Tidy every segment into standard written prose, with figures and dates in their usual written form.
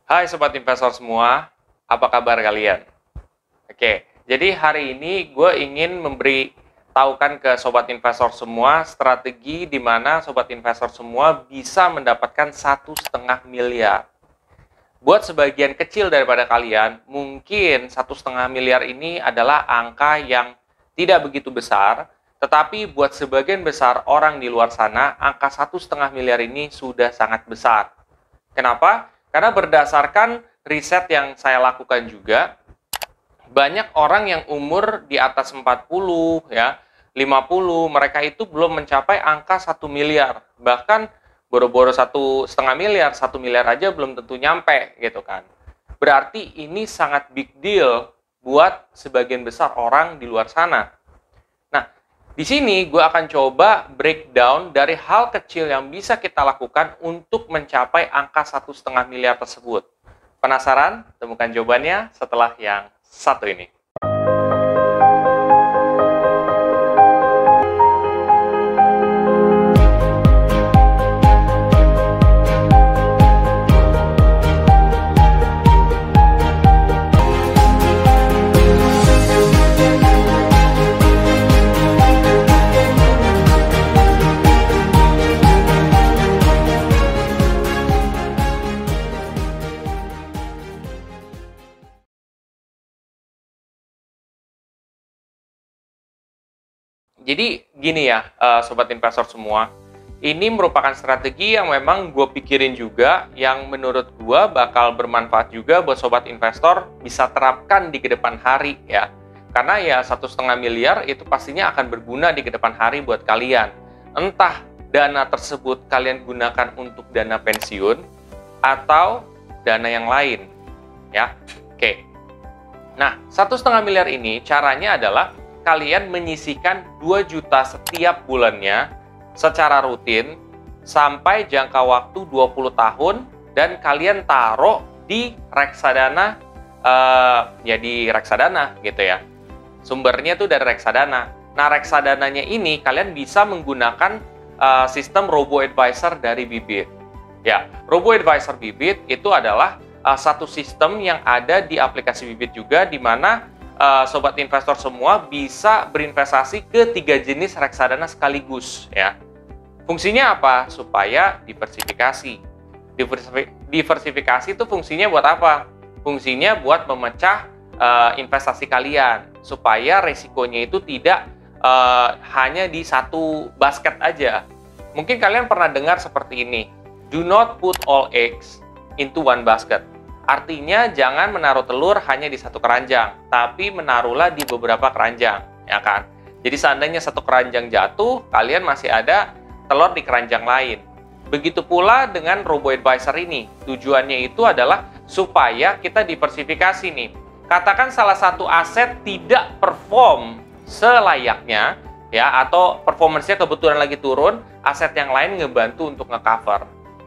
Hai Sobat Investor semua, apa kabar kalian? Oke, jadi hari ini gue ingin memberi tahukan ke Sobat Investor semua strategi di mana Sobat Investor semua bisa mendapatkan 1,5 miliar. Buat sebagian kecil daripada kalian, mungkin 1,5 miliar ini adalah angka yang tidak begitu besar, tetapi buat sebagian besar orang di luar sana, angka 1,5 miliar ini sudah sangat besar. Kenapa? Karena berdasarkan riset yang saya lakukan juga, banyak orang yang umur di atas 40, ya, 50, mereka itu belum mencapai angka 1 miliar. Bahkan boro-boro 1,5 miliar, 1 miliar aja belum tentu nyampe, gitu kan. Berarti ini sangat big deal buat sebagian besar orang di luar sana. Nah, di sini gue akan coba breakdown dari hal kecil yang bisa kita lakukan untuk mencapai angka 1,5 miliar tersebut. Penasaran? Temukan jawabannya setelah yang satu ini. Jadi gini ya, Sobat Investor semua, ini merupakan strategi yang memang gue pikirin juga, yang menurut gue bakal bermanfaat juga buat Sobat Investor bisa terapkan di kedepan hari ya. Karena ya 1,5 miliar itu pastinya akan berguna di kedepan hari buat kalian. Entah dana tersebut kalian gunakan untuk dana pensiun atau dana yang lain ya. Oke. Nah, 1,5 miliar ini caranya adalah kalian menyisihkan 2 juta setiap bulannya secara rutin sampai jangka waktu 20 tahun dan kalian taruh di reksadana, ya di reksadana gitu ya. Sumbernya tuh dari reksadana. Nah, reksadananya ini kalian bisa menggunakan sistem robo-advisor dari Bibit. Ya, robo-advisor Bibit itu adalah satu sistem yang ada di aplikasi Bibit juga, di mana Sobat Investor semua bisa berinvestasi ke 3 jenis reksadana sekaligus ya. Fungsinya apa? Supaya diversifikasi. Diversifikasi itu fungsinya buat apa? Fungsinya buat memecah investasi kalian supaya resikonya itu tidak hanya di satu basket aja. Mungkin kalian pernah dengar seperti ini. Do not put all eggs into one basket. Artinya jangan menaruh telur hanya di satu keranjang, tapi menaruhlah di beberapa keranjang, ya kan? Jadi seandainya satu keranjang jatuh, kalian masih ada telur di keranjang lain. Begitu pula dengan robo-advisor ini. Tujuannya itu adalah supaya kita diversifikasi nih. Katakan salah satu aset tidak perform selayaknya, ya, atau performance-nya kebetulan lagi turun, aset yang lain ngebantu untuk nge-cover.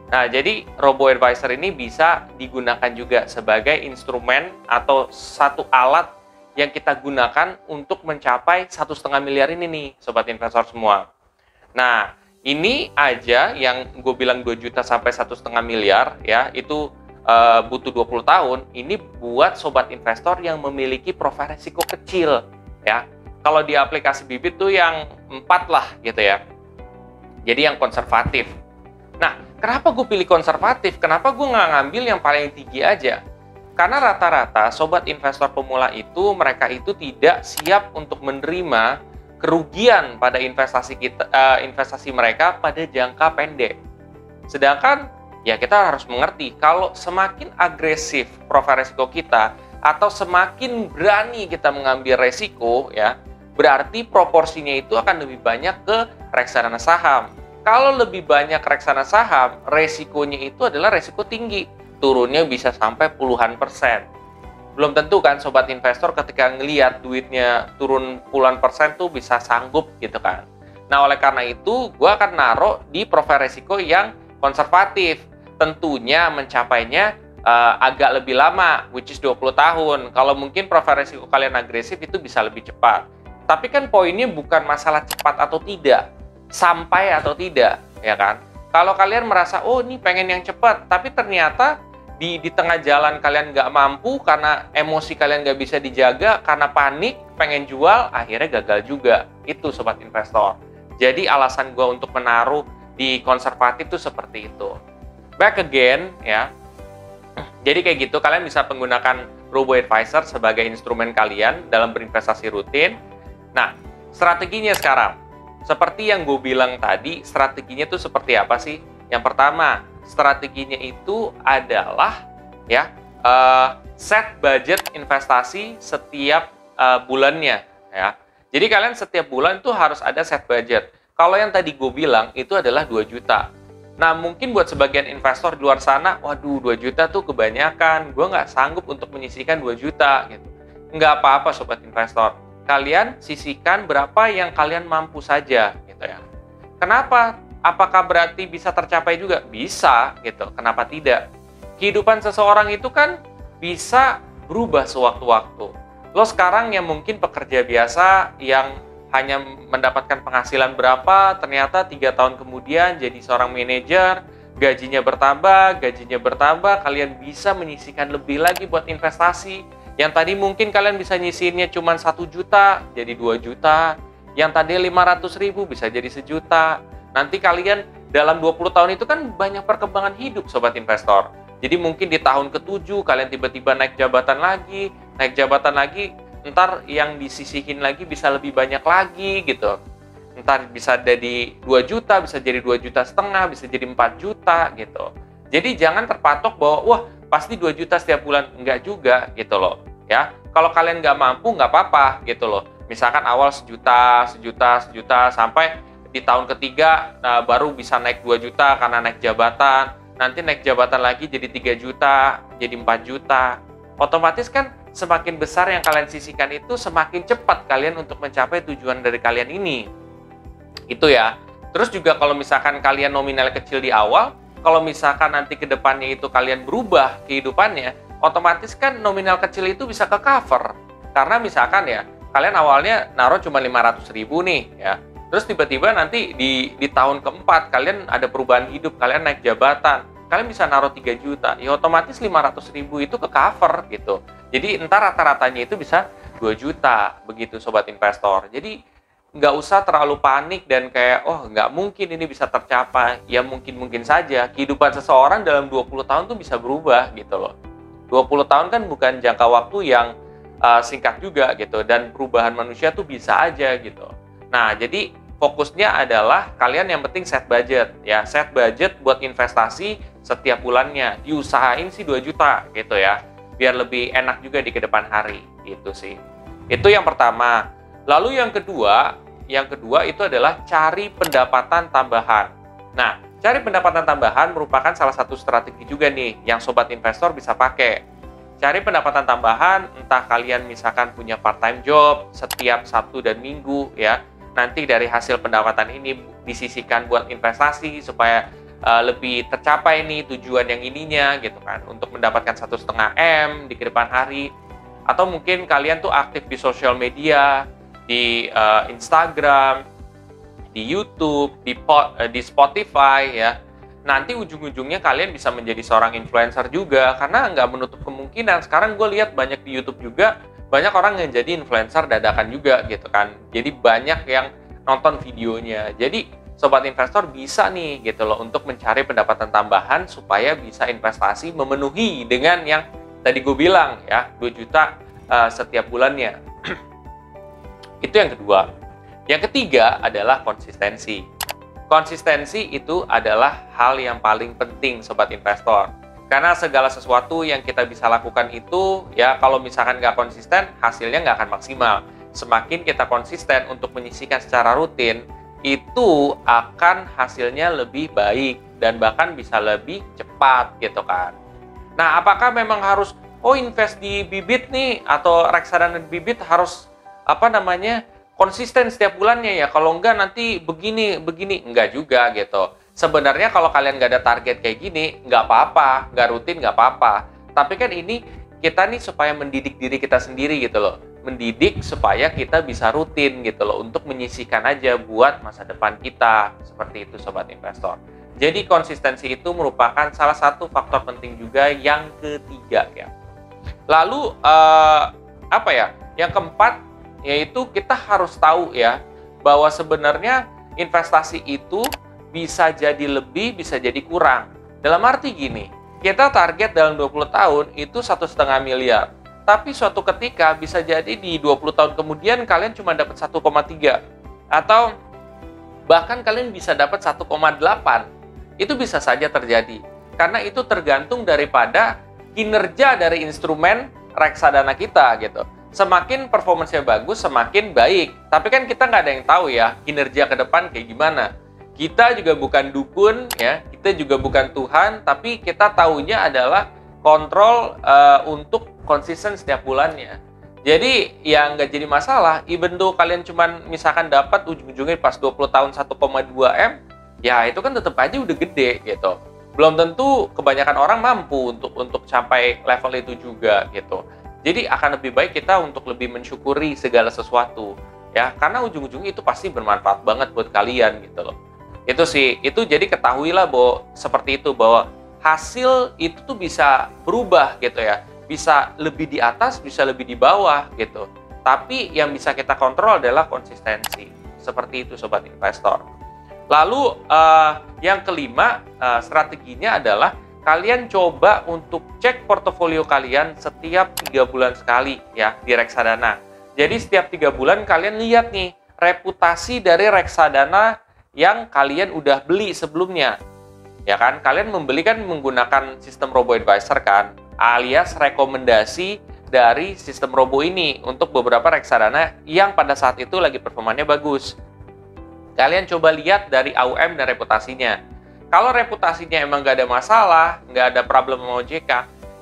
Nah, jadi robo-advisor ini bisa digunakan juga sebagai instrumen atau satu alat yang kita gunakan untuk mencapai 1,5 miliar ini nih, Sobat Investor semua. Nah, ini aja yang gue bilang 2 juta sampai 1,5 miliar, ya, itu butuh 20 tahun. Ini buat Sobat Investor yang memiliki profil risiko kecil, ya. Kalau di aplikasi Bibit tuh yang 4 lah, gitu ya. Jadi yang konservatif. Nah, kenapa gue pilih konservatif? Kenapa gue nggak ngambil yang paling tinggi aja? Karena rata-rata sobat investor pemula itu, mereka itu tidak siap untuk menerima kerugian pada investasi mereka pada jangka pendek. Sedangkan, ya kita harus mengerti, kalau semakin agresif profil resiko kita, atau semakin berani kita mengambil resiko, ya, berarti proporsinya itu akan lebih banyak ke reksadana saham. Kalau lebih banyak reksadana saham, resikonya itu adalah resiko tinggi. Turunnya bisa sampai puluhan persen. Belum tentu kan Sobat Investor ketika ngelihat duitnya turun puluhan persen tuh bisa sanggup gitu kan. Nah, oleh karena itu, gue akan naruh di profil resiko yang konservatif. Tentunya mencapainya agak lebih lama, which is 20 tahun. Kalau mungkin profil resiko kalian agresif itu bisa lebih cepat. Tapi kan poinnya bukan masalah cepat atau tidak, sampai atau tidak, ya kan? Kalau kalian merasa, oh ini pengen yang cepat, tapi ternyata di tengah jalan kalian nggak mampu karena emosi kalian nggak bisa dijaga, karena panik, pengen jual, akhirnya gagal juga. Itu Sobat Investor. Jadi alasan gue untuk menaruh di konservatif itu seperti itu. Back again, ya. Jadi kayak gitu, kalian bisa menggunakan robo-advisor sebagai instrumen kalian dalam berinvestasi rutin. Nah, strateginya sekarang. Seperti yang gue bilang tadi, strateginya itu seperti apa sih? Yang pertama, strateginya itu adalah ya set budget investasi setiap bulannya ya. Jadi kalian setiap bulan itu harus ada set budget. Kalau yang tadi gue bilang itu adalah 2 juta. Nah, mungkin buat sebagian investor di luar sana, waduh 2 juta tuh kebanyakan, gue nggak sanggup untuk menyisihkan 2 juta gitu. Nggak apa-apa Sobat Investor, kalian sisihkan berapa yang kalian mampu saja gitu ya. Kenapa? Apakah berarti bisa tercapai juga? Bisa, gitu. Kenapa tidak? Kehidupan seseorang itu kan bisa berubah sewaktu-waktu. Lo sekarang yang mungkin pekerja biasa yang hanya mendapatkan penghasilan berapa, ternyata 3 tahun kemudian jadi seorang manajer, gajinya bertambah, kalian bisa menyisihkan lebih lagi buat investasi. Yang tadi mungkin kalian bisa nyisihinnya cuma 1 juta, jadi 2 juta. Yang tadi 500.000 bisa jadi 1 juta. Nanti kalian dalam 20 tahun itu kan banyak perkembangan hidup Sobat Investor. Jadi mungkin di tahun ke-7 kalian tiba-tiba naik jabatan lagi, ntar yang disisihin lagi bisa lebih banyak lagi gitu. Ntar bisa jadi 2 juta, bisa jadi 2,5 juta, bisa jadi 4 juta gitu. Jadi jangan terpatok bahwa wah pasti 2 juta setiap bulan, enggak juga gitu loh ya. Kalau kalian nggak mampu nggak apa-apa gitu loh. Misalkan awal 1 juta sampai di tahun ketiga baru bisa naik 2 juta karena naik jabatan, nanti naik jabatan lagi jadi 3 juta, jadi 4 juta. Otomatis kan semakin besar yang kalian sisihkan itu semakin cepat kalian untuk mencapai tujuan dari kalian ini. Itu ya. Terus juga kalau misalkan kalian nominal kecil di awal, kalau misalkan nanti ke depannya itu kalian berubah kehidupannya, otomatis kan nominal kecil itu bisa ke cover. Karena misalkan ya, kalian awalnya naruh cuma 500.000 nih ya. Terus tiba-tiba nanti di tahun keempat kalian ada perubahan hidup, kalian naik jabatan, kalian bisa naruh 3 juta, ya otomatis 500.000 itu ke cover gitu. Jadi entar rata-ratanya itu bisa 2 juta, begitu Sobat Investor. Jadi nggak usah terlalu panik dan kayak, oh nggak mungkin ini bisa tercapai. Ya mungkin-mungkin saja, kehidupan seseorang dalam 20 tahun tuh bisa berubah gitu loh. 20 tahun kan bukan jangka waktu yang singkat juga gitu, dan perubahan manusia tuh bisa aja gitu. Nah, jadi fokusnya adalah kalian yang penting set budget ya, set budget buat investasi setiap bulannya. Diusahain sih 2 juta gitu ya, biar lebih enak juga di kedepan hari gitu sih. Itu yang pertama. Lalu yang kedua itu adalah cari pendapatan tambahan. Nah, cari pendapatan tambahan merupakan salah satu strategi juga nih yang Sobat Investor bisa pakai. Cari pendapatan tambahan, entah kalian misalkan punya part-time job setiap Sabtu dan Minggu ya. Nanti dari hasil pendapatan ini disisihkan buat investasi supaya lebih tercapai nih tujuan yang ininya gitu kan, untuk mendapatkan 1,5 M di kedepan hari. Atau mungkin kalian tuh aktif di sosial media, di Instagram, di YouTube, di Spotify ya. Nanti ujung-ujungnya kalian bisa menjadi seorang influencer juga, karena nggak menutup kemungkinan. Sekarang gue lihat banyak di YouTube juga, banyak orang yang jadi influencer dadakan juga gitu kan. Jadi banyak yang nonton videonya. Jadi Sobat Investor bisa nih gitu loh untuk mencari pendapatan tambahan supaya bisa investasi memenuhi dengan yang tadi gue bilang ya, 2 juta setiap bulannya. Itu yang kedua. Yang ketiga adalah konsistensi. Konsistensi itu adalah hal yang paling penting Sobat Investor. Karena segala sesuatu yang kita bisa lakukan itu, ya kalau misalkan nggak konsisten, hasilnya nggak akan maksimal. Semakin kita konsisten untuk menyisihkan secara rutin, itu akan hasilnya lebih baik dan bahkan bisa lebih cepat gitu kan. Nah, apakah memang harus invest di bibit nih atau reksadana bibit harus konsisten setiap bulannya ya? Kalau enggak nanti begini, enggak juga gitu. Sebenarnya kalau kalian nggak ada target kayak gini, nggak apa-apa, nggak rutin nggak apa-apa. Tapi kan ini kita nih supaya mendidik diri kita sendiri gitu loh. Mendidik supaya kita bisa rutin gitu loh, untuk menyisihkan aja buat masa depan kita. Seperti itu Sobat Investor. Jadi konsistensi itu merupakan salah satu faktor penting juga yang ketiga ya. Lalu apa ya? Yang keempat yaitu kita harus tahu ya bahwa sebenarnya investasi itu bisa jadi lebih, bisa jadi kurang. Dalam arti gini, kita target dalam 20 tahun itu 1,5 miliar. Tapi suatu ketika bisa jadi di 20 tahun kemudian kalian cuma dapat 1,3 atau bahkan kalian bisa dapat 1,8. Itu bisa saja terjadi. Karena itu tergantung daripada kinerja dari instrumen reksadana kita gitu. Semakin performance-nya bagus, semakin baik. Tapi kan kita nggak ada yang tahu ya kinerja ke depan kayak gimana. Kita juga bukan dukun ya, kita juga bukan Tuhan, tapi kita taunya adalah kontrol untuk konsisten setiap bulannya. Jadi ya nggak jadi masalah, even though kalian cuman misalkan dapat ujung-ujungnya pas 20 tahun 1,2 M, ya itu kan tetap aja udah gede gitu. Belum tentu kebanyakan orang mampu untuk capai level itu juga gitu. Jadi akan lebih baik kita untuk lebih mensyukuri segala sesuatu ya, karena ujung-ujungnya itu pasti bermanfaat banget buat kalian gitu loh. Itu sih, itu jadi ketahuilah bahwa seperti itu, bahwa hasil itu tuh bisa berubah gitu ya. Bisa lebih di atas, bisa lebih di bawah gitu. Tapi yang bisa kita kontrol adalah konsistensi. Seperti itu sobat investor. Lalu yang kelima, strateginya adalah kalian coba untuk cek portofolio kalian setiap 3 bulan sekali ya di reksadana. Jadi setiap 3 bulan kalian lihat nih reputasi dari reksadana yang kalian udah beli sebelumnya. Ya kan, kalian membeli kan menggunakan sistem robo advisor kan, alias rekomendasi dari sistem robo ini untuk beberapa reksadana yang pada saat itu lagi performanya bagus. Kalian coba lihat dari AUM dan reputasinya. Kalau reputasinya emang nggak ada masalah, nggak ada problem sama OJK,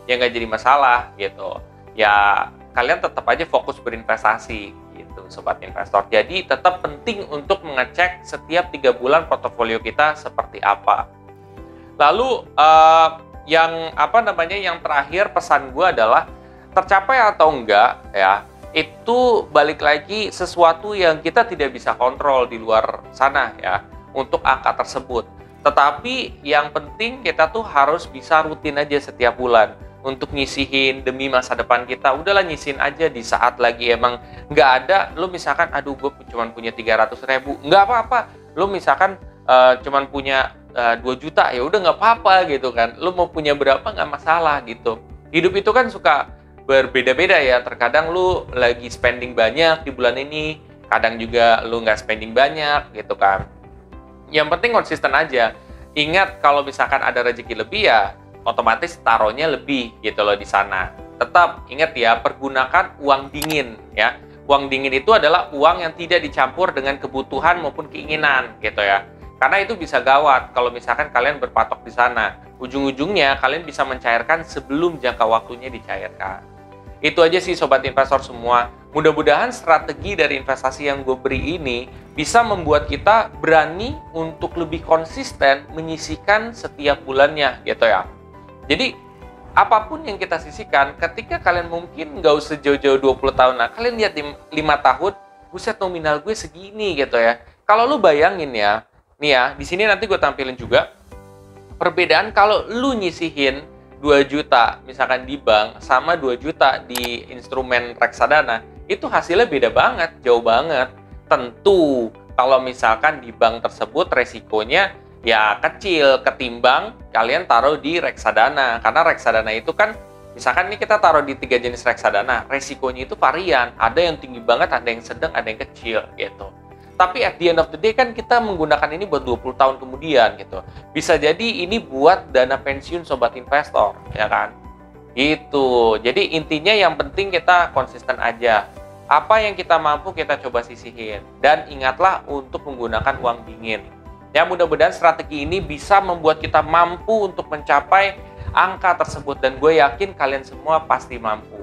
ya nggak jadi masalah gitu. Ya kalian tetap aja fokus berinvestasi gitu sobat investor. Jadi tetap penting untuk mengecek setiap 3 bulan portofolio kita seperti apa. Lalu yang terakhir pesan gue adalah tercapai atau enggak ya, itu balik lagi sesuatu yang kita tidak bisa kontrol di luar sana ya untuk angka tersebut. Tetapi yang penting kita tuh harus bisa rutin aja setiap bulan untuk nyisihin demi masa depan kita. Udahlah nyisihin aja di saat lagi emang nggak ada. Lu misalkan aduh gue cuma punya 300.000, nggak apa-apa. Lu misalkan cuman punya 2 juta, ya udah nggak apa-apa gitu kan. Lu mau punya berapa nggak masalah gitu. Hidup itu kan suka berbeda-beda ya. Terkadang lu lagi spending banyak di bulan ini, kadang juga lu nggak spending banyak gitu kan. Yang penting konsisten aja. Ingat kalau misalkan ada rezeki lebih ya otomatis taruhnya lebih gitu loh di sana. Tetap ingat ya, pergunakan uang dingin ya. Uang dingin itu adalah uang yang tidak dicampur dengan kebutuhan maupun keinginan gitu ya. Karena itu bisa gawat kalau misalkan kalian berpatok di sana. Ujung-ujungnya kalian bisa mencairkan sebelum jangka waktunya dicairkan. Itu aja sih sobat investor semua. Mudah-mudahan strategi dari investasi yang gue beri ini bisa membuat kita berani untuk lebih konsisten menyisihkan setiap bulannya gitu ya. Jadi apapun yang kita sisihkan, ketika kalian mungkin nggak usah jauh-jauh 20 tahun, nah kalian lihat 5 tahun, buset nominal gue segini gitu ya. Kalau lu bayangin ya, nih ya, di sini nanti gue tampilin juga perbedaan kalau lu nyisihin 2 juta misalkan di bank sama 2 juta di instrumen reksadana, itu hasilnya beda banget, jauh banget. Tentu kalau misalkan di bank tersebut resikonya ya kecil ketimbang kalian taruh di reksadana. Karena reksadana itu kan misalkan nih kita taruh di 3 jenis reksadana, resikonya itu varian, ada yang tinggi banget, ada yang sedang, ada yang kecil gitu. Tapi at the end of the day kan kita menggunakan ini buat 20 tahun kemudian gitu. Bisa jadi ini buat dana pensiun sobat investor, ya kan? Gitu. Jadi intinya yang penting kita konsisten aja. Apa yang kita mampu kita coba sisihin. Dan ingatlah untuk menggunakan uang dingin. Ya mudah-mudahan strategi ini bisa membuat kita mampu untuk mencapai angka tersebut. Dan gue yakin kalian semua pasti mampu.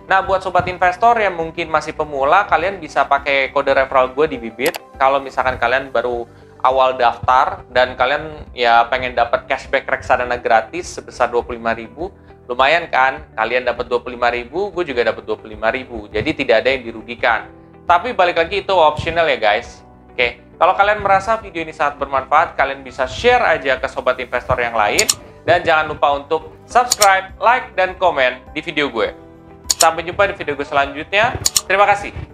Nah, buat sobat investor yang mungkin masih pemula, kalian bisa pakai kode referral gue di Bibit. Kalau misalkan kalian baru awal daftar dan kalian ya pengen dapat cashback reksadana gratis sebesar 25.000, lumayan kan? Kalian dapat 25.000, gue juga dapat 25.000. Jadi tidak ada yang dirugikan. Tapi balik lagi itu optional ya guys. Oke, Kalau kalian merasa video ini sangat bermanfaat, kalian bisa share aja ke sobat investor yang lain. Dan jangan lupa untuk subscribe, like, dan komen di video gue. Sampai jumpa di video gue selanjutnya. Terima kasih.